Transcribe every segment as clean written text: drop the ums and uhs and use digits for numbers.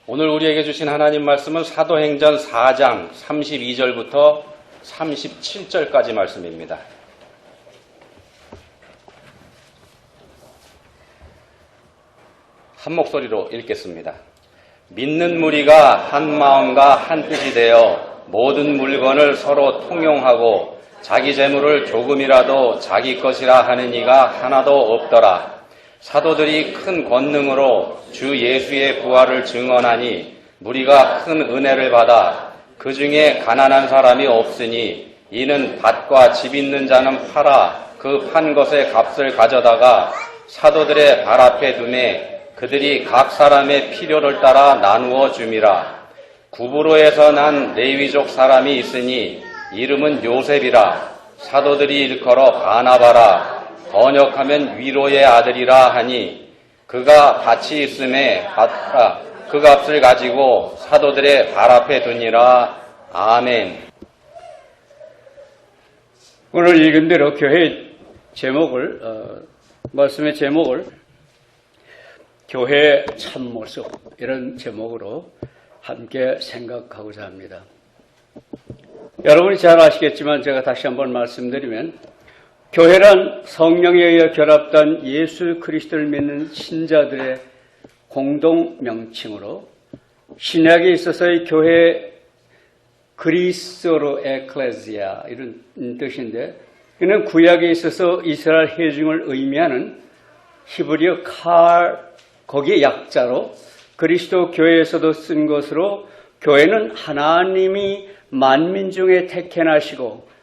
오늘 우리에게 주신 하나님 말씀은 사도행전 4장 32절부터 37절까지 말씀입니다. 한 목소리로 읽겠습니다. 믿는 무리가 한 마음과 한 뜻이 되어 모든 물건을 서로 통용하고 자기 재물을 조금이라도 자기 것이라 하는 이가 하나도 없더라. 사도들이 큰 권능으로 주 예수의 부활을 증언하니 무리가 큰 은혜를 받아 그 중에 가난한 사람이 없으니 이는 밭과 집 있는 자는 팔아 그 판 것의 값을 가져다가 사도들의 발 앞에 두매 그들이 각 사람의 필요를 따라 나누어 줌이라. 구브로에서 난 레위족 사람이 있으니 이름은 요셉이라. 사도들이 일컬어 바나바라. 번역하면 위로의 아들이라 하니 그가 밭이 있음에 그 값을 가지고 사도들의 발 앞에 두니라. 아멘. 오늘 읽은 대로 교회 제목을 말씀의 제목을 교회의 참모습 이런 제목으로 함께 생각하고자 합니다. 여러분이 잘 아시겠지만 제가 다시 한번 말씀드리면 교회란 성령에 의해 결합된 예수 그리스도를 믿는 신자들의 공동 명칭으로 신약에 있어서의 교회 그리스도로 에클레시아 이런 뜻인데 이는 구약에 있어서 이스라엘 회중을 의미하는 히브리어 거기에 약자로 그리스도 교회에서도 쓴 것으로 교회는 하나님이 만민 중에 택해나시고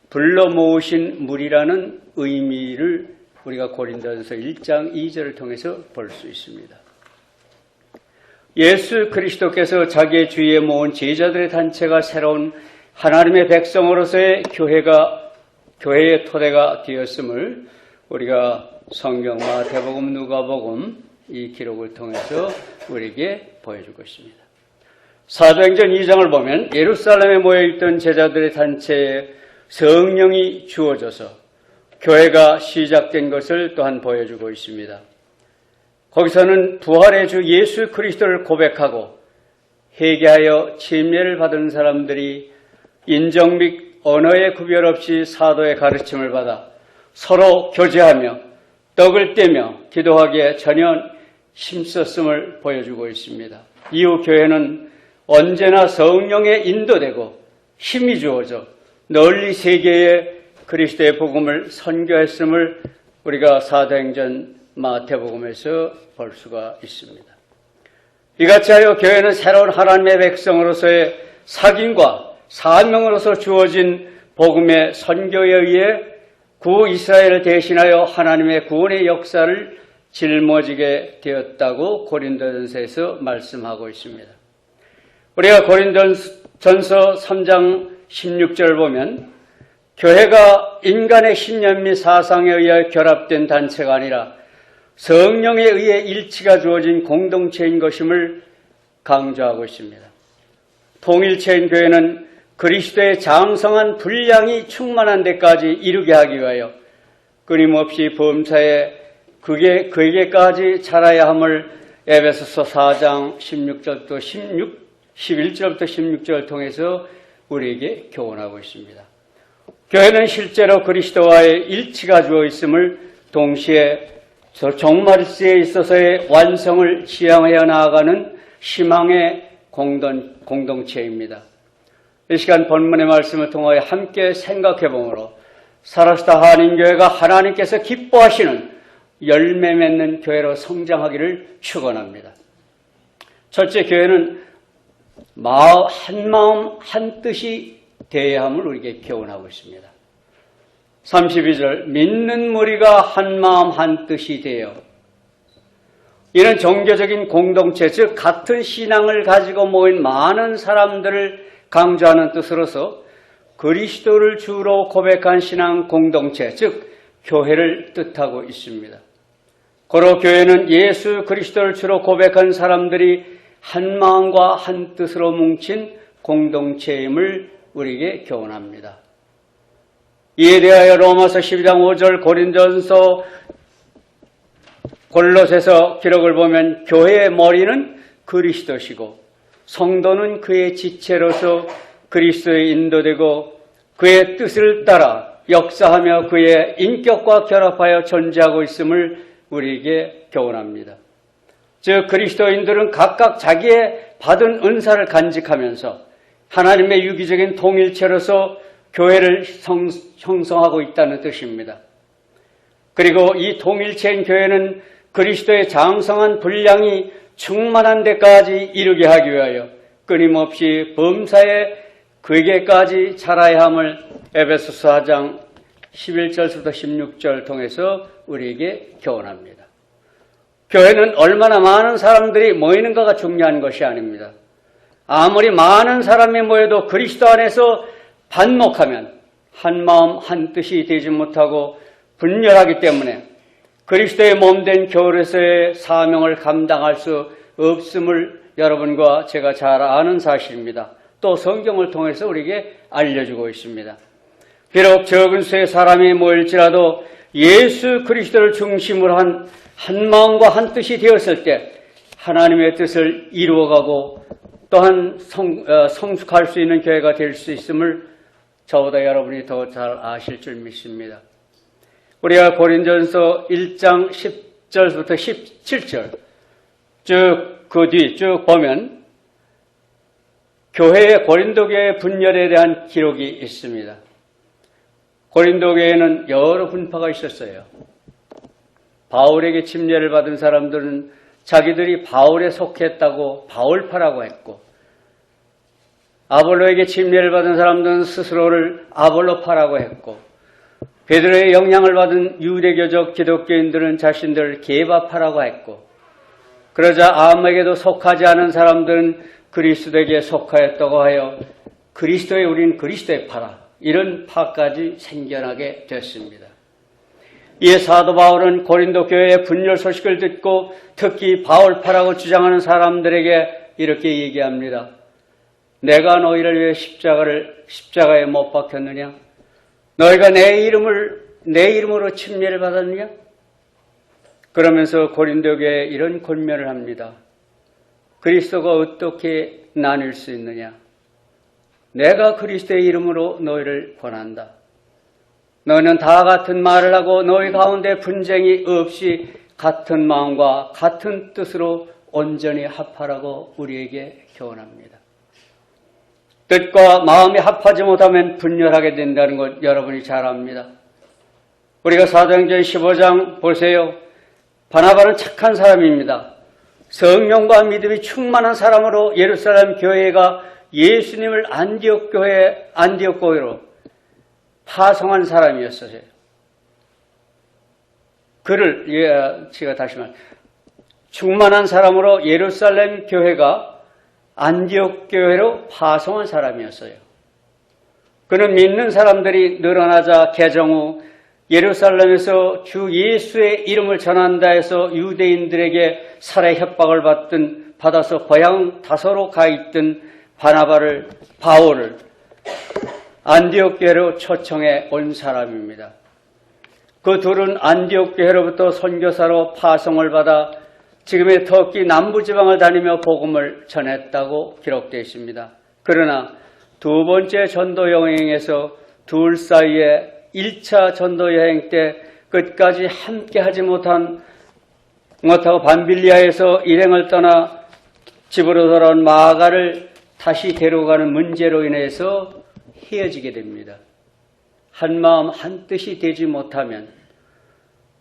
불러 모으신 무리라는 의미를 우리가 고린도전서 1장 2절을 통해서 볼 수 있습니다. 예수 그리스도께서 자기의 주위에 모은 제자들의 단체가 새로운 하나님의 백성으로서의 교회의 토대가 되었음을 우리가 성경 마태복음 누가복음 이 기록을 통해서 우리에게 보여주고 있습니다. 사도행전 2장을 보면 예루살렘에 모여있던 제자들의 단체에 성령이 주어져서 교회가 시작된 것을 또한 보여주고 있습니다. 거기서는 부활의 주 예수 그리스도를 고백하고 회개하여 침례를 받은 사람들이 인정 및 언어의 구별 없이 사도의 가르침을 받아 서로 교제하며 떡을 떼며 기도하기에 전혀 힘썼음을 보여주고 있습니다. 이후 교회는 언제나 성령에 인도되고 힘이 주어져 널리 세계에 그리스도의 복음을 선교했음을 우리가 사도행전 마태복음에서 볼 수가 있습니다. 이같이 하여 교회는 새로운 하나님의 백성으로서의 사귐과 사명으로서 주어진 복음의 선교에 의해 구 이스라엘을 대신하여 하나님의 구원의 역사를 짊어지게 되었다고 고린도전서에서 말씀하고 있습니다. 우리가 고린도전서 3장 16절을 보면 교회가 인간의 신념 및 사상에 의해 결합된 단체가 아니라 성령에 의해 일치가 주어진 공동체인 것임을 강조하고 있습니다. 통일체인 교회는 그리스도의 장성한 분량이 충만한 데까지 이르게 하기 위하여 끊임없이 범사에 그에게까지 자라야 함을 에베소서 4장 11절부터 16절을 통해서 우리에게 교훈하고 있습니다. 교회는 실제로 그리스도와의 일치가 주어 있음을 동시에 종말 시대에 있어서의 완성을 지향하여 나아가는 희망의 공동체입니다. 이 시간 본문의 말씀을 통하여 함께 생각해 보므로 사라스타 한인교회가 하나님께서 기뻐하시는 열매 맺는 교회로 성장하기를 축원합니다. 첫째, 교회는 한 마음 한 뜻이 되어야 함을 우리에게 교훈하고 있습니다. 32절 믿는 무리가 한 마음 한 뜻이 되어 이는 종교적인 공동체 즉 같은 신앙을 가지고 모인 많은 사람들을 강조하는 뜻으로서 그리스도를 주로 고백한 신앙 공동체 즉 교회를 뜻하고 있습니다. 고로 교회는 예수 그리스도를 주로 고백한 사람들이 한 마음과 한 뜻으로 뭉친 공동체임을 우리에게 교훈합니다. 이에 대하여 로마서 12장 5절 고린도전서 골로새서 기록을 보면 교회의 머리는 그리스도시고 성도는 그의 지체로서 그리스도에 인도되고 그의 뜻을 따라 역사하며 그의 인격과 결합하여 존재하고 있음을 우리에게 교훈합니다. 즉 그리스도인들은 각각 자기의 받은 은사를 간직하면서 하나님의 유기적인 통일체로서 교회를 형성하고 있다는 뜻입니다. 그리고 이 통일체인 교회는 그리스도의 장성한 분량이 충만한 데까지 이르게 하기 위하여 끊임없이 범사의 괴계까지 자라야 함을 에베소서 4장 11절부터 16절 통해서 우리에게 교훈합니다. 교회는 얼마나 많은 사람들이 모이는가가 중요한 것이 아닙니다. 아무리 많은 사람이 모여도 그리스도 안에서 반목하면 한 마음 한 뜻이 되지 못하고 분열하기 때문에 그리스도의 몸된 교회로서의 사명을 감당할 수 없음을 여러분과 제가 잘 아는 사실입니다. 또 성경을 통해서 우리에게 알려주고 있습니다. 비록 적은 수의 사람이 모일지라도 예수 그리스도를 중심으로 한 마음과 한 뜻이 되었을 때 하나님의 뜻을 이루어가고 또한 성숙할 수 있는 교회가 될 수 있음을 저보다 여러분이 더 잘 아실 줄 믿습니다. 우리가 고린전서 1장 10절부터 17절 쭉 그 뒤 쭉 보면 고린도 교회의 분열에 대한 기록이 있습니다. 고린도 교회에는 여러 분파가 있었어요. 바울에게 침례를 받은 사람들은 자기들이 바울에 속했다고 바울파라고 했고, 아볼로에게 침례를 받은 사람들은 스스로를 아볼로파라고 했고, 베드로의 영향을 받은 유대교적 기독교인들은 자신들을 게바파라고 했고, 그러자 아무에게도 속하지 않은 사람들은 그리스도에게 속하였다고 하여 그리스도에 우린 그리스도의 파라, 이런 파까지 생겨나게 됐습니다. 이에 사도 바울은 고린도 교회의 분열 소식을 듣고 특히 바울파라고 주장하는 사람들에게 이렇게 얘기합니다. 내가 너희를 위해 십자가에 못 박혔느냐? 너희가 내 이름으로 침례를 받았느냐? 그러면서 고린도 교회에 이런 권면을 합니다. 그리스도가 어떻게 나뉠 수 있느냐? 내가 그리스도의 이름으로 너희를 권한다. 너희는 다 같은 말을 하고 너희 가운데 분쟁이 없이 같은 마음과 같은 뜻으로 온전히 합하라고 우리에게 교훈합니다. 뜻과 마음이 합하지 못하면 분열하게 된다는 것 여러분이 잘 압니다. 우리가 사도행전 15장 보세요. 바나바는 착한 사람입니다. 성령과 믿음이 충만한 사람으로 예루살렘 교회가 예수님을 안디옥 교회로 파송한 사람이었어요. 제가 다시 충만한 사람으로 예루살렘 교회가 안디옥 교회로 파송한 사람이었어요. 그는 믿는 사람들이 늘어나자 개정 후 예루살렘에서 주 예수의 이름을 전한다 해서 유대인들에게 살해 협박을 받아서 고향 다소로 가 있던 바울을 안디옥 교회로 초청해 온 사람입니다. 그 둘은 안디옥 교회로부터 선교사로 파송을 받아 지금의 터키 남부지방을 다니며 복음을 전했다고 기록되어 있습니다. 그러나 두 번째 전도 여행에서 둘 사이에 1차 전도 여행 때 끝까지 함께 하지 못하고 밤빌리아에서 일행을 떠나 집으로 돌아온 마가를 다시 데려가는 문제로 인해서 헤어지게 됩니다. 한 마음 한 뜻이 되지 못하면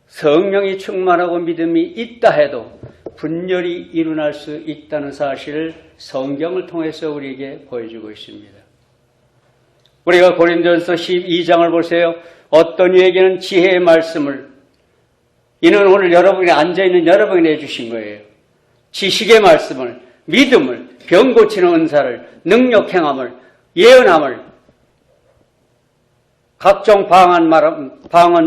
성령이 충만하고 믿음이 있다 해도 분열이 일어날 수 있다는 사실을 성경을 통해서 우리에게 보여주고 있습니다. 우리가 고린도전서 12장을 보세요. 어떤 이에게는 지혜의 말씀을, 이는 오늘 여러분이 앉아있는 여러분이 내주신 거예요. 지식의 말씀을, 믿음을, 병 고치는 은사를, 능력 행함을, 예언함을, 각종 방언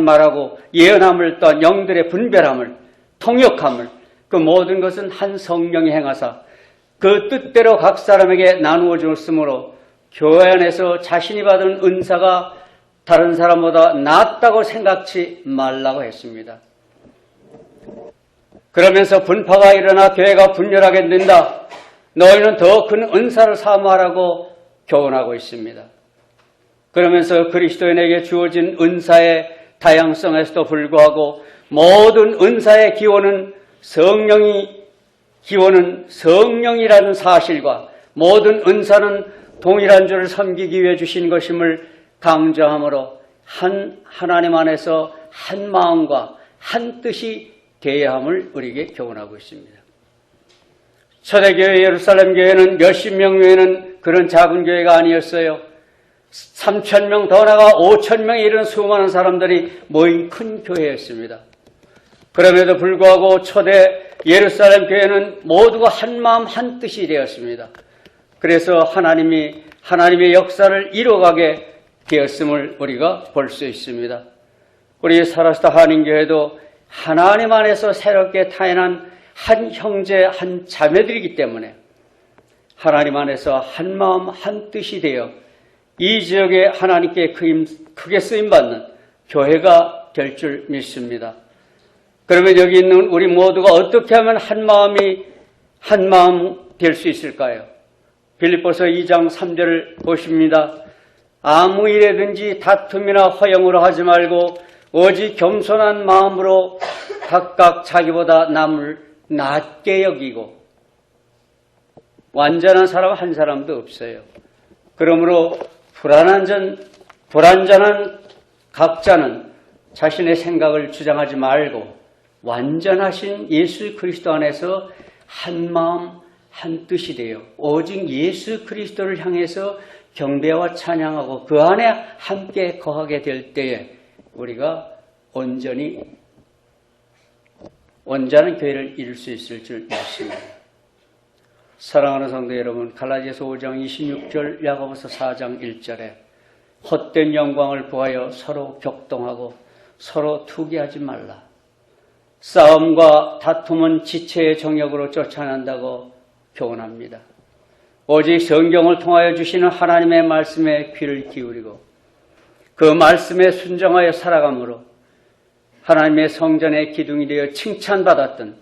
말하고 예언함을 또한 영들의 분별함을, 통역함을, 그 모든 것은 한 성령이 행하사 그 뜻대로 각 사람에게 나누어 주었으므로 교회 안에서 자신이 받은 은사가 다른 사람보다 낫다고 생각지 말라고 했습니다. 그러면서 분파가 일어나 교회가 분열하게 된다. 너희는 더 큰 은사를 사모하라고 교훈하고 있습니다. 그러면서 그리스도인에게 주어진 은사의 다양성에서도 불구하고 모든 은사의 기원은 성령이라는 사실과 모든 은사는 동일한 줄을 섬기기 위해 주신 것임을 강조하므로 하나님 안에서 한 마음과 한 뜻이 되어야 함을 우리에게 교훈하고 있습니다. 초대교회 예루살렘 교회는 몇십 명 외에는 그런 작은 교회가 아니었어요. 3,000명 더 나가 5,000명에 이르는 수많은 사람들이 모인 큰 교회였습니다. 그럼에도 불구하고 초대 예루살렘 교회는 모두가 한 마음 한 뜻이 되었습니다. 그래서 하나님의 역사를 이뤄가게 되었음을 우리가 볼 수 있습니다. 우리 사라스타 한인교회도 하나님 안에서 새롭게 태어난 한 형제, 한 자매들이기 때문에 하나님 안에서 한 마음 한 뜻이 되어 이 지역에 하나님께 크게 쓰임받는 교회가 될 줄 믿습니다. 그러면 여기 있는 우리 모두가 어떻게 하면 한 마음 될 수 있을까요? 빌립보서 2장 3절을 보십니다. 아무 일에든지 다툼이나 허영으로 하지 말고 오직 겸손한 마음으로 각각 자기보다 남을 낮게 여기고 완전한 사람 한 사람도 없어요. 그러므로 불완전한 각자는 자신의 생각을 주장하지 말고 완전하신 예수 그리스도 안에서 한 마음 한 뜻이 되어 오직 예수 그리스도를 향해서 경배와 찬양하고 그 안에 함께 거하게 될 때에 우리가 온전한 교회를 이룰 수 있을 줄 믿습니다. 사랑하는 성도 여러분, 갈라디아서 5장 26절, 야고보서 4장 1절에 헛된 영광을 구하여 서로 격동하고 서로 투기하지 말라. 싸움과 다툼은 지체의 정욕으로 쫓아낸다고 교훈합니다. 오직 성경을 통하여 주시는 하나님의 말씀에 귀를 기울이고 그 말씀에 순종하여 살아감으로 하나님의 성전의 기둥이 되어 칭찬받았던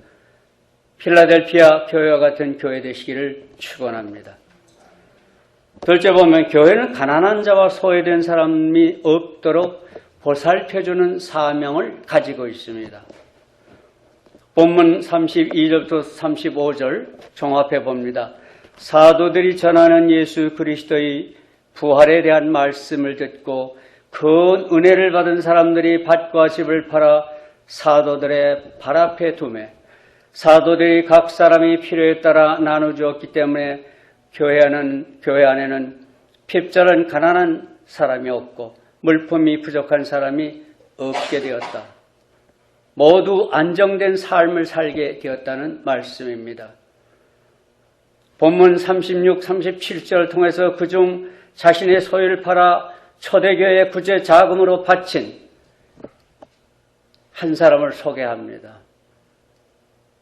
필라델피아 교회와 같은 교회 되시기를 축원합니다. 둘째 보면 교회는 가난한 자와 소외된 사람이 없도록 보살펴주는 사명을 가지고 있습니다. 본문 32절부터 35절 종합해 봅니다. 사도들이 전하는 예수 그리스도의 부활에 대한 말씀을 듣고 큰 은혜를 받은 사람들이 밭과 집을 팔아 사도들의 발 앞에 두매 사도들이 각 사람이 필요에 따라 나눠주었기 때문에 교회 안에는 핍절한 가난한 사람이 없고 물품이 부족한 사람이 없게 되었다. 모두 안정된 삶을 살게 되었다는 말씀입니다. 본문 36, 37절을 통해서 그중 자신의 소유를 팔아 초대교회 구제 자금으로 바친 한 사람을 소개합니다.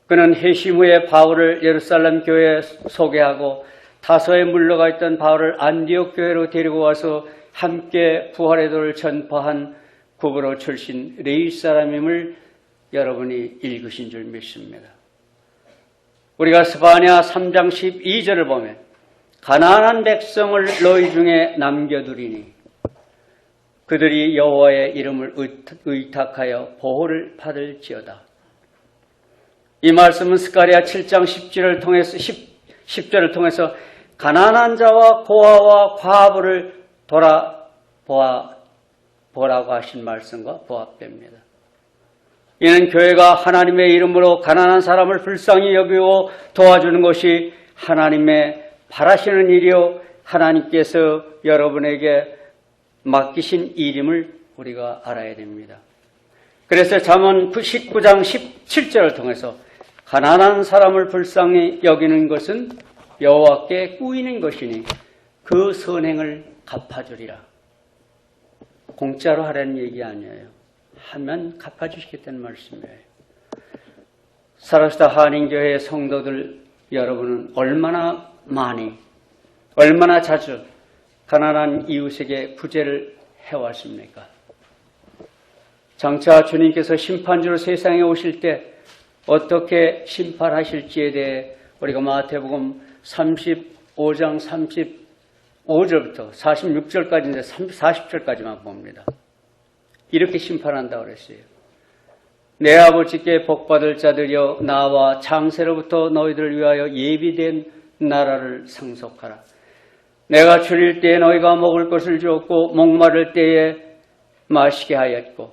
그는 회심 후에 바울을 예루살렘 교회에 소개하고 다소에 물러가 있던 바울을 안디옥 교회로 데리고 와서 함께 부활의 도를 전파한 구브로 출신 레위 사람임을 여러분이 읽으신 줄 믿습니다. 우리가 스바냐 3장 12절을 보면 가난한 백성을 너희 중에 남겨두리니 그들이 여호와의 이름을 의탁하여 보호를 받을지어다. 이 말씀은 스가랴 7장 10절을 통해서 가난한 자와 고아와 과부를 보라고 하신 말씀과 부합됩니다. 이는 교회가 하나님의 이름으로 가난한 사람을 불쌍히 여기고 도와주는 것이 하나님의 바라시는 일이요 하나님께서 여러분에게 맡기신 일임을 우리가 알아야 됩니다. 그래서 잠언 19장 17절을 통해서 가난한 사람을 불쌍히 여기는 것은 여호와께 꾸이는 것이니 그 선행을 갚아주리라. 공짜로 하라는 얘기 아니에요. 하면 갚아주시겠다는 말씀이에요. 사라스타 한인교회의 성도들 여러분은 얼마나 많이, 얼마나 자주 가난한 이웃에게 구제를 해왔습니까? 장차 주님께서 심판주로 세상에 오실 때 어떻게 심판하실지에 대해 우리가 마태복음 35장 35절부터 46절까지인데 40절까지만 봅니다. 이렇게 심판한다고 그랬어요. 내 아버지께 복받을 자들이여 나와 창세로부터 너희들을 위하여 예비된 나라를 상속하라. 내가 줄일 때에 너희가 먹을 것을 주었고 목마를 때에 마시게 하였고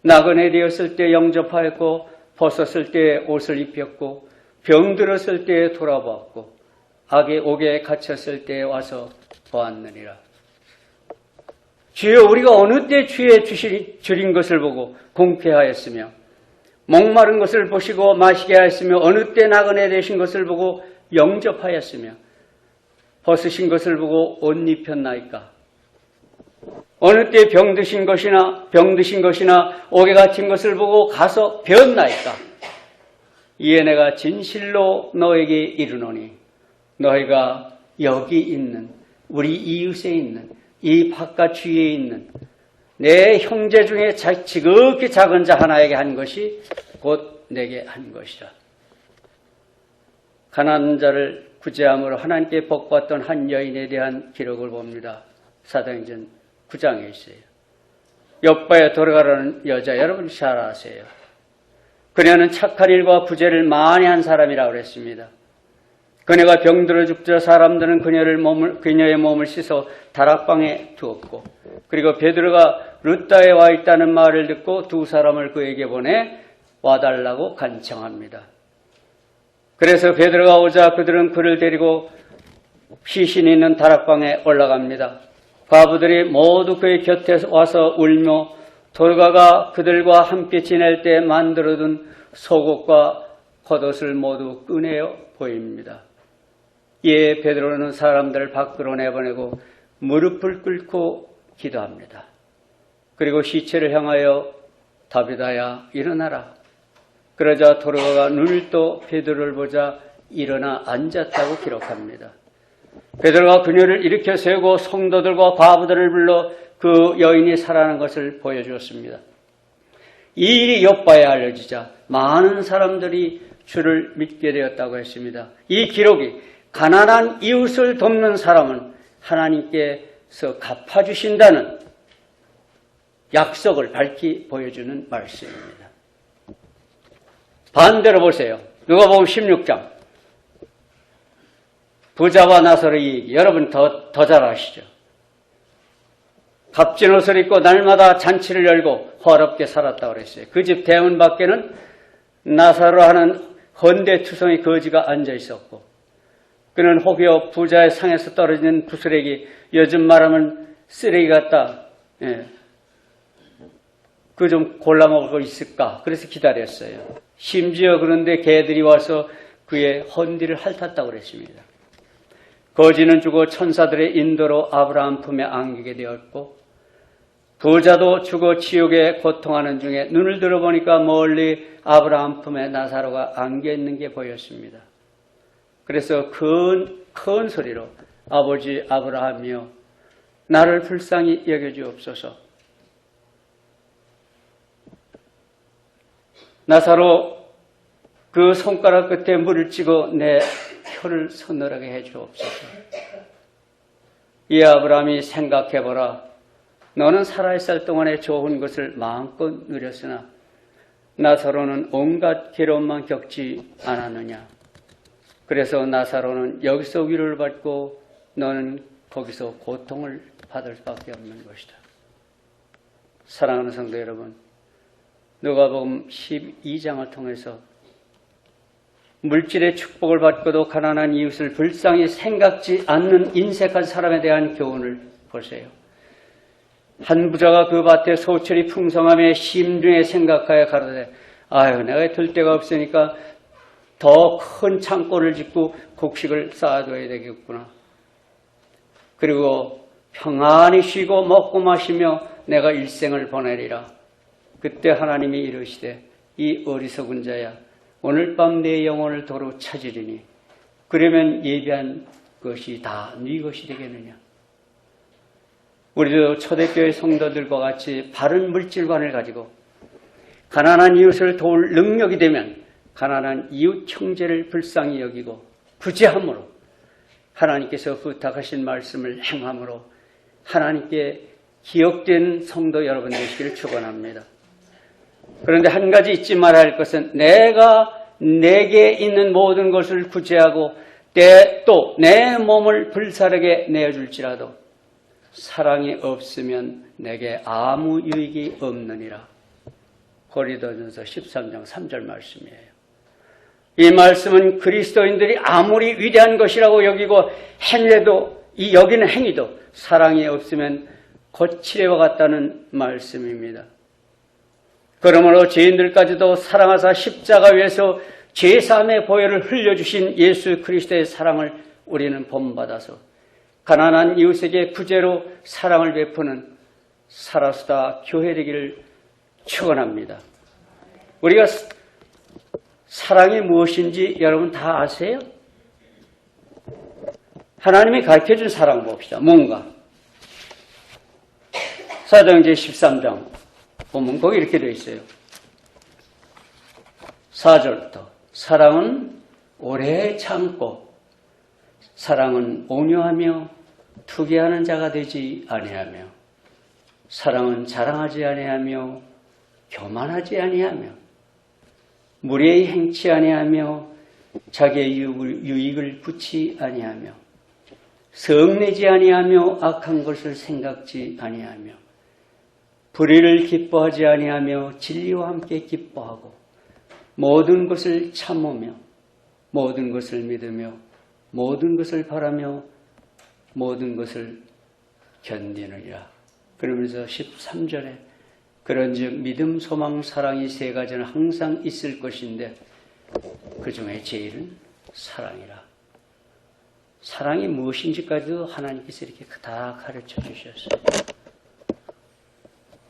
나그네 되었을 때 영접하였고 벗었을 때에 옷을 입혔고 병들었을 때에 돌아보았고 악의 옥에 갇혔을 때에 와서 보았느니라. 주여 우리가 어느 때 주의 줄인 것을 보고 공쾌하였으며 목마른 것을 보시고 마시게 하였으며 어느 때 나그네 되신 것을 보고 영접하였으며 벗으신 것을 보고 옷 입혔나이까. 어느 때 병드신 것이나 옥에 갇힌 것을 보고 가서 배웠나이까. 이에 내가 진실로 너에게 이르노니 너희가 여기 있는 우리 이웃에 있는 이 바깥 주위에 있는 내 형제 중에 지극히 작은 자 하나에게 한 것이 곧 내게 한 것이라. 가난한 자를 구제함으로 하나님께 복받던 한 여인에 대한 기록을 봅니다. 사도행전 9장에 있어요. 욥바에 돌아가라는 여자 여러분 잘 아세요. 그녀는 착한 일과 구제를 많이 한 사람이라고 그랬습니다. 그녀가 병들어 죽자 사람들은 그녀의 몸을 씻어 다락방에 두었고 그리고 베드로가 룻다에 와 있다는 말을 듣고 두 사람을 그에게 보내 와달라고 간청합니다. 그래서 베드로가 오자 그들은 그를 데리고 시신이 있는 다락방에 올라갑니다. 과부들이 모두 그의 곁에 와서 울며 돌가가 그들과 함께 지낼 때 만들어둔 속옷과 겉옷을 모두 꺼내어 보입니다. 이에 베드로는 사람들을 밖으로 내보내고 무릎을 꿇고 기도합니다. 그리고 시체를 향하여 다비다야 일어나라. 그러자 도르가가 눈을 떠 베드로를 보자 일어나 앉았다고 기록합니다. 베드로가 그녀를 일으켜 세우고 성도들과 과부들을 불러 그 여인이 살아난 것을 보여주었습니다. 이 일이 욥바에 알려지자 많은 사람들이 주를 믿게 되었다고 했습니다. 이 기록이 가난한 이웃을 돕는 사람은 하나님께서 갚아주신다는 약속을 밝히 보여주는 말씀입니다. 반대로 보세요. 누가복음 16장. 부자와 나사로의 얘기. 여러분 더 잘 아시죠? 값진 옷을 입고 날마다 잔치를 열고 화롭게 살았다고 그랬어요. 그 집 대문 밖에는 나사로 하는 헌데투성이 거지가 앉아 있었고 그는 혹여 부자의 상에서 떨어지는 부스레기, 요즘 말하면 쓰레기 같다. 그 좀 골라 먹을 거 있을까? 그래서 기다렸어요. 심지어 그런데 개들이 와서 그의 헌디를 핥았다고 그랬습니다. 거지는 죽어 천사들의 인도로 아브라함 품에 안기게 되었고 부자도 죽어 지옥에 고통하는 중에 눈을 들어보니까 멀리 아브라함 품에 나사로가 안겨 있는 게 보였습니다. 그래서 큰 소리로 아버지 아브라함이여 나를 불쌍히 여겨주옵소서. 나사로 그 손가락 끝에 물을 찍어 내 혀를 서늘하게 해주옵소서. 이 아브라함이 생각해보라. 너는 살아있을 동안에 좋은 것을 마음껏 누렸으나 나사로는 온갖 괴로움만 겪지 않았느냐. 그래서 나사로는 여기서 위로를 받고 너는 거기서 고통을 받을 수밖에 없는 것이다. 사랑하는 성도 여러분, 누가복음 12장을 통해서 물질의 축복을 받고도 가난한 이웃을 불쌍히 생각지 않는 인색한 사람에 대한 교훈을 보세요. 한 부자가 그 밭에 소철이 풍성함에 심중에 생각하여 가로되 아유 내가 들 데가 없으니까 더 큰 창고를 짓고 곡식을 쌓아둬야 되겠구나. 그리고 평안히 쉬고 먹고 마시며 내가 일생을 보내리라. 그때 하나님이 이르시되 이 어리석은 자야 오늘 밤 내 영혼을 도로 찾으리니 그러면 예비한 것이 다 네 것이 되겠느냐. 우리도 초대교회 성도들과 같이 바른 물질관을 가지고 가난한 이웃을 도울 능력이 되면 가난한 이웃 형제를 불쌍히 여기고 구제함으로 하나님께서 부탁하신 말씀을 행함으로 하나님께 기억된 성도 여러분 되시기를 축원합니다. 그런데 한 가지 잊지 말아야 할 것은 내가 내게 있는 모든 것을 구제하고 또 내 몸을 불사르게 내어줄지라도 사랑이 없으면 내게 아무 유익이 없느니라. 고린도전서 13장 3절 말씀이에요. 이 말씀은 그리스도인들이 아무리 위대한 것이라고 여기고 행해도 이 여기는 행위도 사랑이 없으면 거칠애와 같다는 말씀입니다. 그러므로 죄인들까지도 사랑하사 십자가 위에서 죄사함의 보혈을 흘려주신 예수 그리스도의 사랑을 우리는 본받아서 가난한 이웃에게 구제로 사랑을 베푸는 사라수다 교회 되기를 축원합니다. 우리가 사랑이 무엇인지 여러분 다 아세요? 하나님이 가르쳐준 사랑 봅시다. 뭔가? 사도행전 13장 보면 거기 이렇게 되어 있어요. 4절부터 사랑은 오래 참고 사랑은 온유하며 투기하는 자가 되지 아니하며 사랑은 자랑하지 아니하며 교만하지 아니하며 무례히 행치 아니하며 자기의 유익을 붙이 아니하며 성내지 아니하며 악한 것을 생각지 아니하며 불의를 기뻐하지 아니하며 진리와 함께 기뻐하고 모든 것을 참으며 모든 것을 믿으며 모든 것을 바라며 모든 것을 견디느니라. 그러면서 13절에 그런즉 믿음, 소망, 사랑이 세 가지는 항상 있을 것인데 그 중에 제일은 사랑이라. 사랑이 무엇인지까지도 하나님께서 이렇게 다 가르쳐 주셨어요.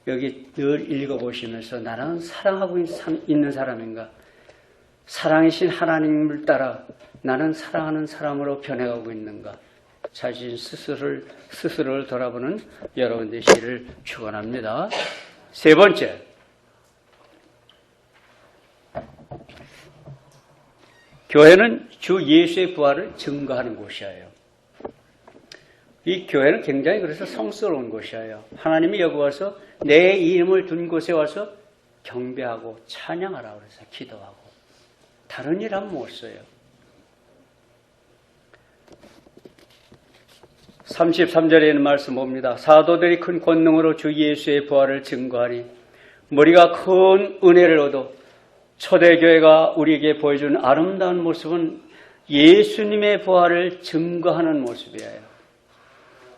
여기 늘 읽어보시면서 나는 사랑하고 있는 사람인가? 사랑이신 하나님을 따라 나는 사랑하는 사람으로 변해가고 있는가? 자신 스스로를 돌아보는 여러분 되시기를 축원합니다. 세 번째, 교회는 주 예수의 부활을 증거하는 곳이에요. 이 교회는 굉장히 그래서 성스러운 곳이에요. 하나님이 여기 와서 내 이름을 둔 곳에 와서 경배하고 찬양하라 그래서 기도하고 다른 일 하면 못 써요. 33절에 있는 말씀 봅니다. 사도들이 큰 권능으로 주 예수의 부활을 증거하니 우리가 큰 은혜를 얻어 초대교회가 우리에게 보여준 아름다운 모습은 예수님의 부활을 증거하는 모습이에요.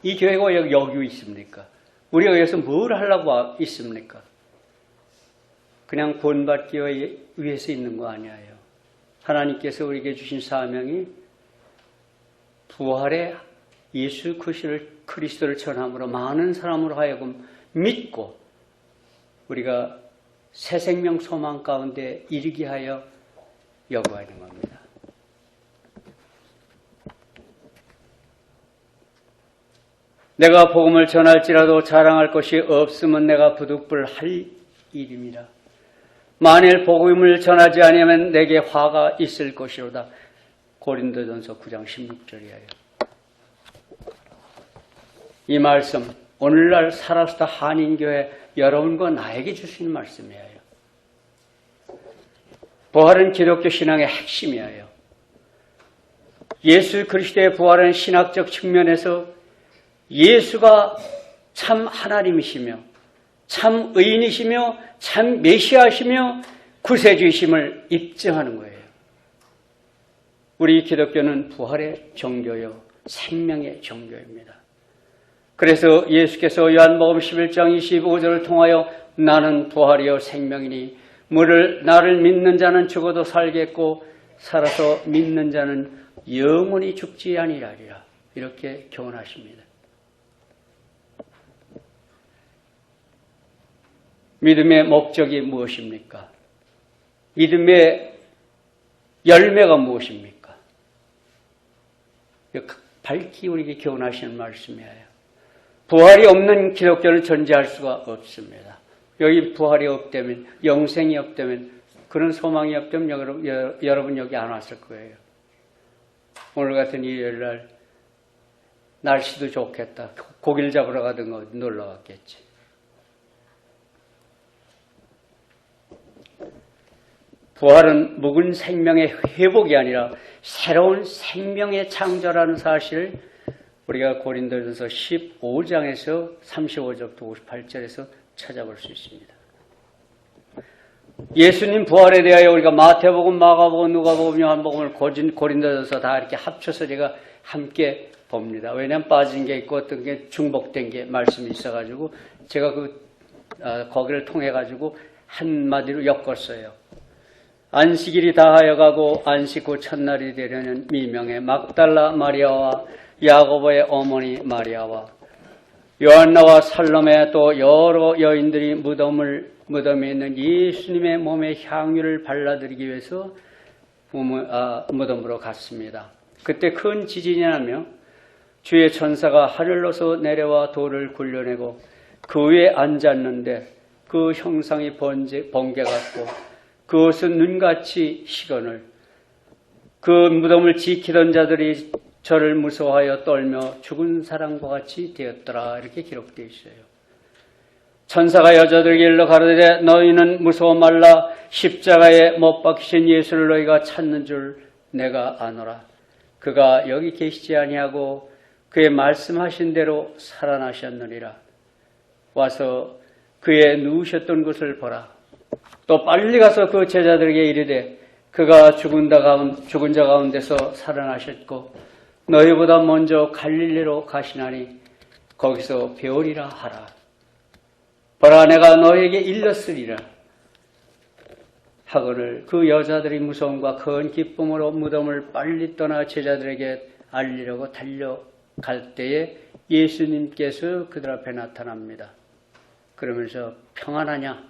이 교회가 여기 있습니까? 우리가 여기서 뭘 하려고 있습니까? 그냥 본받기 위해서 있는 거 아니에요. 하나님께서 우리에게 주신 사명이 부활의 예수 그리스도를 전함으로 많은 사람으로 하여금 믿고 우리가 새 생명 소망 가운데 이르게 하여 여부하는 겁니다. 내가 복음을 전할지라도 자랑할 것이 없으면 내가 부득불할 일입니다. 만일 복음을 전하지 아니하면 내게 화가 있을 것이로다. 고린도전서 9장 16절이에요. 이 말씀 오늘날 사라스다 한인교회 여러분과 나에게 주시는 말씀이에요. 부활은 기독교 신앙의 핵심이에요. 예수 그리스도의 부활은 신학적 측면에서 예수가 참 하나님이시며 참 의인이시며 참 메시아시며 구세주이심을 입증하는 거예요. 우리 기독교는 부활의 종교요 생명의 종교입니다. 그래서 예수께서 요한복음 11장 25절을 통하여 나는 부활이요 생명이니 나를 믿는 자는 죽어도 살겠고 살아서 믿는 자는 영원히 죽지 아니하리라 이렇게 교훈하십니다. 믿음의 목적이 무엇입니까? 믿음의 열매가 무엇입니까? 밝히 우리에게 교훈하시는 말씀이에요. 부활이 없는 기독교는 존재할 수가 없습니다. 여기 부활이 없다면, 영생이 없다면 그런 소망이 없다면 여러분 여기 안 왔을 거예요. 오늘 같은 일요일 날 날씨도 좋겠다. 고기를 잡으러 가든 어디 놀러 갔겠지. 부활은 묵은 생명의 회복이 아니라 새로운 생명의 창조라는 사실을 우리가 고린도전서 15장에서 35절부터 58절에서 찾아볼 수 있습니다. 예수님 부활에 대하여 우리가 마태복음, 마가복음, 누가복음, 요한복음을 고린도전서 다 이렇게 합쳐서 제가 함께 봅니다. 왜냐하면 빠진 게 있고 어떤 게 중복된 게 말씀이 있어가지고 제가 거기를 통해가지고 한마디로 엮었어요. 안식일이 다하여 가고 안식 후 첫날이 되려는 미명의 막달라 마리아와 야고보의 어머니 마리아와 요한나와 살로메 또 여러 여인들이 무덤에 있는 예수님의 몸에 향유를 발라드리기 위해서 무덤으로 갔습니다. 그때 큰 지진이 나며 주의 천사가 하늘로서 내려와 돌을 굴려내고 그 위에 앉았는데 그 형상이 번개같고 그것은 눈같이 시건을 그 무덤을 지키던 자들이 저를 무서워하여 떨며 죽은 사람과 같이 되었더라. 이렇게 기록되어 있어요. 천사가 여자들에게 일러 가로되 너희는 무서워 말라. 십자가에 못 박히신 예수를 너희가 찾는 줄 내가 아노라. 그가 여기 계시지 아니하고 그의 말씀하신 대로 살아나셨느니라. 와서 그의 누우셨던 곳을 보라. 또 빨리 가서 그 제자들에게 이르되 그가 죽은 자 가운데서 살아나셨고 너희보다 먼저 갈릴리로 가시나니 거기서 배우리라 하라. 보라 내가 너희에게 일렀으리라 하거늘 그 여자들이 무서움과 큰 기쁨으로 무덤을 빨리 떠나 제자들에게 알리려고 달려갈 때에 예수님께서 그들 앞에 나타납니다. 그러면서 평안하냐?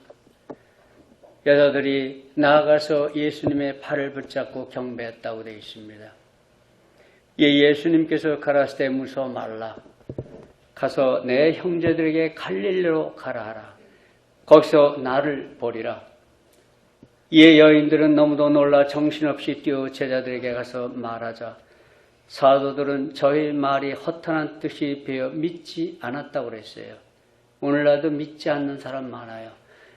여자들이 나아가서 예수님의 팔을 붙잡고 경배했다고 되어 있습니다. 예수님께서 가라사대 무서워 말라. 가서 내 형제들에게 갈릴리로 가라 하라. 거기서 나를 보리라. 여인들은 너무도 놀라 정신없이 뛰어 제자들에게 가서 말하자 사도들은 저희 말이 허탄한 뜻이 배어 믿지 않았다고 그랬어요. 오늘날도 믿지 않는 사람 많아요.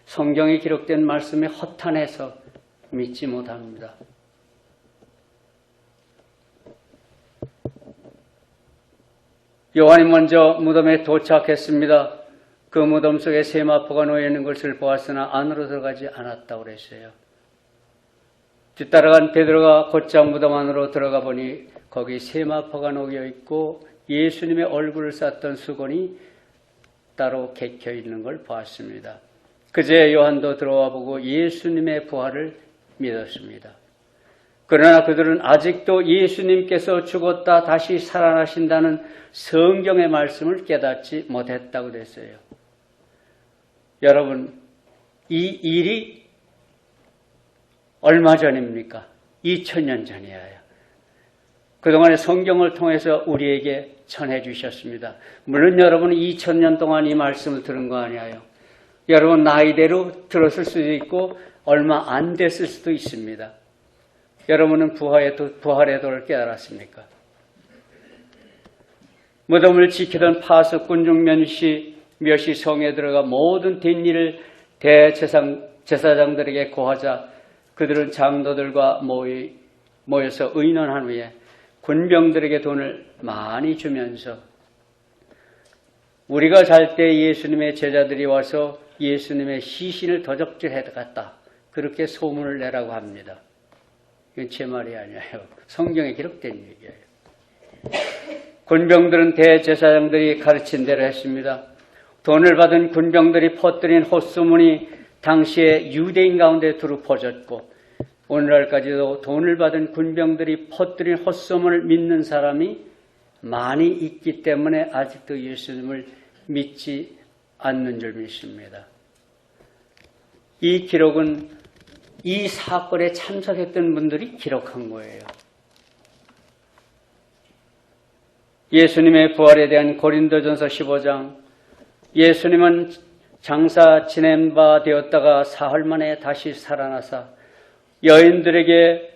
성경에 기록된 말씀에 허탄해서 믿지 못합니다. 요한이 먼저 무덤에 도착했습니다. 그 무덤 속에 세마포가 놓여 있는 것을 보았으나 안으로 들어가지 않았다고 그랬어요. 뒤따라간 베드로가 곧장 무덤 안으로 들어가 보니 거기 세마포가 놓여 있고 예수님의 얼굴을 쌌던 수건이 따로 개켜 있는 걸 보았습니다. 그제 요한도 들어와 보고 예수님의 부활을 믿었습니다. 그러나 그들은 아직도 예수님께서 죽었다 다시 살아나신다는 성경의 말씀을 깨닫지 못했다고 됐어요. 여러분, 이 일이 얼마 전입니까? 2000년 전이에요. 그동안에 성경을 통해서 우리에게 전해주셨습니다. 물론 여러분은 2000년 동안 이 말씀을 들은 거 아니에요. 여러분 나이대로 들었을 수도 있고 얼마 안 됐을 수도 있습니다. 여러분은 부활의 도를 깨달았습니까? 무덤을 지키던 파수꾼 중 몇이 성에 들어가 모든 된 일을 대제사장들에게 고하자 그들은 장로들과 모여서 의논한 후에 군병들에게 돈을 많이 주면서 우리가 잘 때 예수님의 제자들이 와서 예수님의 시신을 도적질해갔다. 그렇게 소문을 내라고 합니다. 이건 제 말이 아니에요. 성경에 기록된 얘기예요. 군병들은 대제사장들이 가르친 대로 했습니다. 돈을 받은 군병들이 퍼뜨린 헛소문이 당시에 유대인 가운데 두루 퍼졌고 오늘날까지도 돈을 받은 군병들이 퍼뜨린 헛소문을 믿는 사람이 많이 있기 때문에 아직도 예수님을 믿지 않는 줄 믿습니다. 이 기록은 이 사건에 참석했던 분들이 기록한 거예요. 예수님의 부활에 대한 고린도전서 15장 예수님은 장사 지낸 바 되었다가 사흘 만에 다시 살아나사 여인들에게,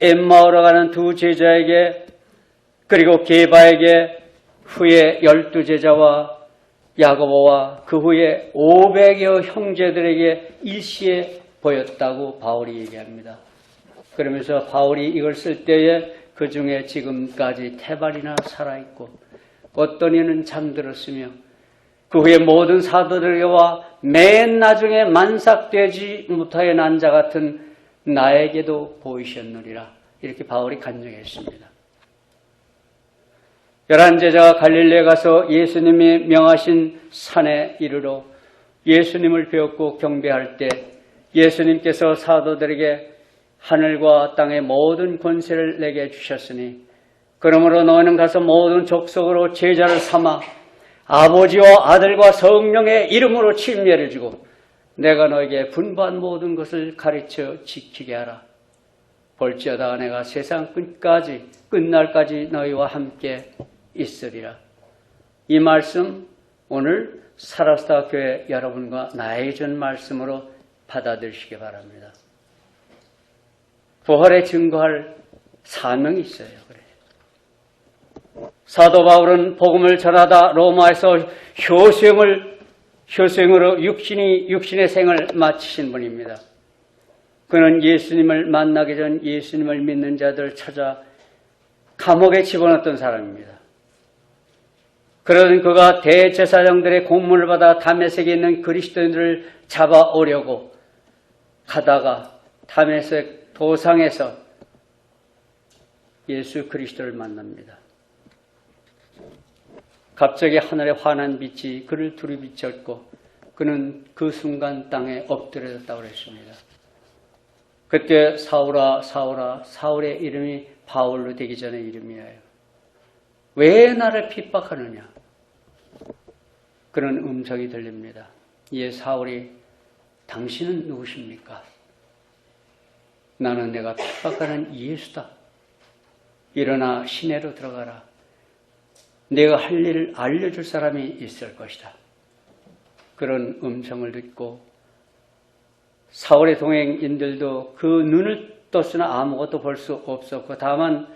엠마오로 가는 두 제자에게, 그리고 게바에게, 후에 12제자와 야고보와 그 후에 500여 형제들에게 일시에 보였다고 바울이 얘기합니다. 그러면서 바울이 이걸 쓸 때에 그 중에 지금까지 태발이나 살아있고 어떤 이는 잠들었으며 그 후에 모든 사도들과 맨 나중에 만삭되지 못하여 난 자 같은 나에게도 보이셨느니라. 이렇게 바울이 간증했습니다. 11제자가 갈릴리에 가서 예수님이 명하신 산에 이르러 예수님을 배웠고 경배할 때 예수님께서 사도들에게 하늘과 땅의 모든 권세를 내게 주셨으니 그러므로 너희는 가서 모든 족속으로 제자를 삼아 아버지와 아들과 성령의 이름으로 침례를 주고 내가 너에게 분부한 모든 것을 가르쳐 지키게 하라. 볼지어다 내가 세상 끝날까지 너희와 함께 있으리라. 이 말씀 오늘 사라스타 교회 여러분과 나에게 준 말씀으로 받아들이시기 바랍니다. 부활에 증거할 사명이 있어요. 그래요. 사도 바울은 복음을 전하다 로마에서 효생으로 육신의 생을 마치신 분입니다. 그는 예수님을 만나기 전 예수님을 믿는 자들 찾아 감옥에 집어넣었던 사람입니다. 그러던 그가 대제사장들의 공문을 받아 다메섹에 있는 그리스도인들을 잡아오려고 가다가 다메섹 도상에서 예수 그리스도를 만납니다. 갑자기 하늘에 환한 빛이 그를 두리비쳤고 그는 그 순간 땅에 엎드려졌다고 했습니다. 그때 사울아 사울아, 사울의 이름이 바울로 되기 전의 이름이에요. 왜 나를 핍박하느냐? 그런 음성이 들립니다. 이에 사울이 당신은 누구십니까? 나는 내가 핍박하는 예수다. 일어나 시내로 들어가라. 내가 할 일을 알려줄 사람이 있을 것이다. 그런 음성을 듣고 사울의 동행인들도 그 눈을 떴으나 아무것도 볼 수 없었고 다만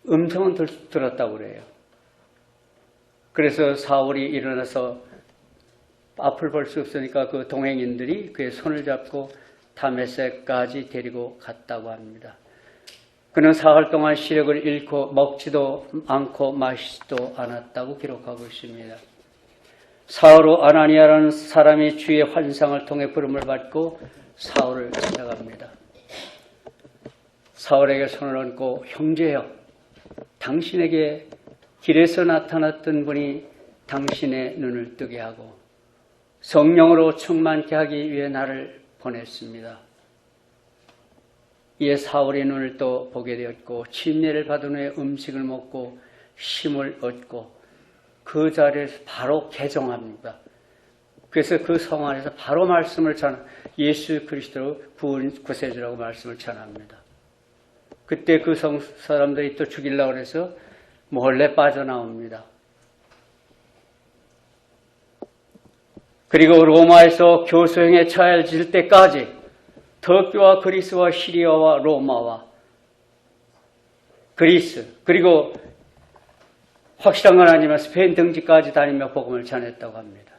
음성은 들었다고 그래요. 그래서 사울이 일어나서 앞을 볼 수 없으니까 그 동행인들이 그의 손을 잡고 다메섹까지 데리고 갔다고 합니다. 그는 사흘 동안 시력을 잃고 먹지도 않고 마시지도 않았다고 기록하고 있습니다. 사울로 아나니아라는 사람이 주의 환상을 통해 부름을 받고 사울을 찾아갑니다. 사울에게 손을 얹고 형제여, 당신에게 길에서 나타났던 분이 당신의 눈을 뜨게 하고 성령으로 충만케 하기 위해 나를 보냈습니다. 이에 사울의 눈을 또 보게 되었고 침례를 받은 후에 음식을 먹고 힘을 얻고 그 자리에서 바로 개종합니다. 그래서 그 성 안에서 바로 말씀을 예수 그리스도로 구세주라고 말씀을 전합니다. 그때 그 성 사람들이 또 죽이려고 해서 몰래 빠져나옵니다. 그리고 로마에서 교수형에 처해질 때까지 터키와 그리스와 시리아와 로마와 그리스 그리고 확실한 건 아니지만 스페인 등지까지 다니며 복음을 전했다고 합니다.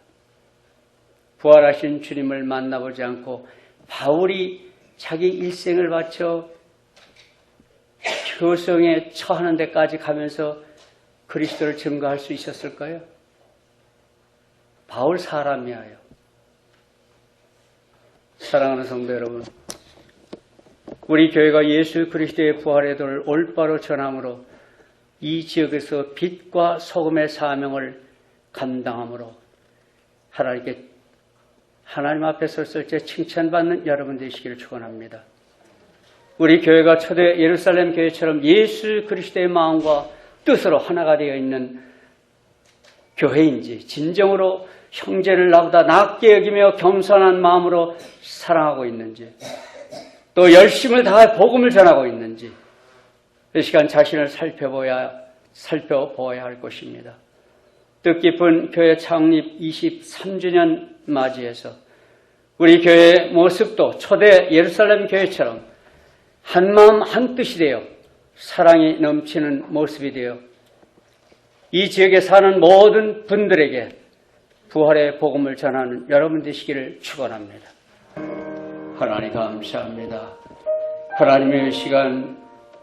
부활하신 주님을 만나보지 않고 바울이 자기 일생을 바쳐 교수형에 처하는 데까지 가면서 그리스도를 증거할 수 있었을까요? 바울 사람이에요. 사랑하는 성도 여러분, 우리 교회가 예수 그리스도의 부활의 도를 올바로 전함으로 이 지역에서 빛과 소금의 사명을 감당함으로 하나님 앞에 섰을 때 칭찬받는 여러분 되시기를 축원합니다. 우리 교회가 초대 예루살렘 교회처럼 예수 그리스도의 마음과 뜻으로 하나가 되어 있는 교회인지 진정으로 형제를 나보다 낮게 여기며 겸손한 마음으로 사랑하고 있는지 또 열심을 다해 복음을 전하고 있는지 이 시간 자신을 살펴보아야 할 것입니다. 뜻깊은 교회 창립 23주년 맞이해서 우리 교회의 모습도 초대 예루살렘 교회처럼 한마음 한뜻이 되어 사랑이 넘치는 모습이 되어 이 지역에 사는 모든 분들에게 부활의 복음을 전하는 여러분 되시기를 축원합니다. 하나님 감사합니다. 하나님의 시간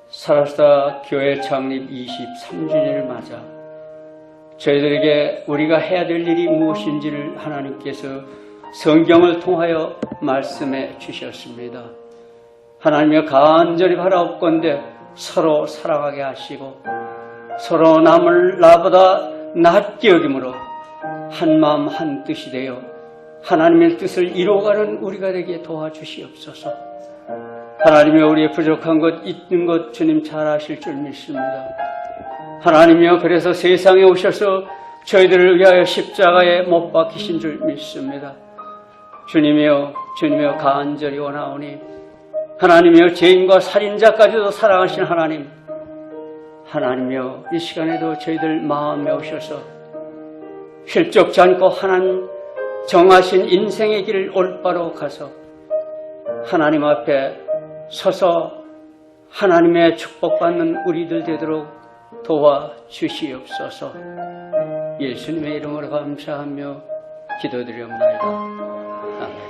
사라스다 교회 창립 23주년을 맞아 저희들에게 우리가 해야 될 일이 무엇인지를 하나님께서 성경을 통하여 말씀해 주셨습니다. 하나님여 간절히 바라옵건대 서로 사랑하게 하시고 서로 남을 나보다 낫게 여김으로 한마음 한뜻이 되어 하나님의 뜻을 이루어가는 우리가 되게 도와주시옵소서. 하나님여 우리의 부족한 것 있는 것 주님 잘 아실 줄 믿습니다. 하나님여 그래서 세상에 오셔서 저희들을 위하여 십자가에 못 박히신 줄 믿습니다. 주님이여 간절히 원하오니 하나님이여 죄인과 살인자까지도 사랑하신 하나님이여 이 시간에도 저희들 마음에 오셔서 실족지 않고 하나님 정하신 인생의 길을 올바로 가서 하나님 앞에 서서 하나님의 축복받는 우리들 되도록 도와주시옵소서. 예수님의 이름으로 감사하며 기도드리옵나이다. 아멘.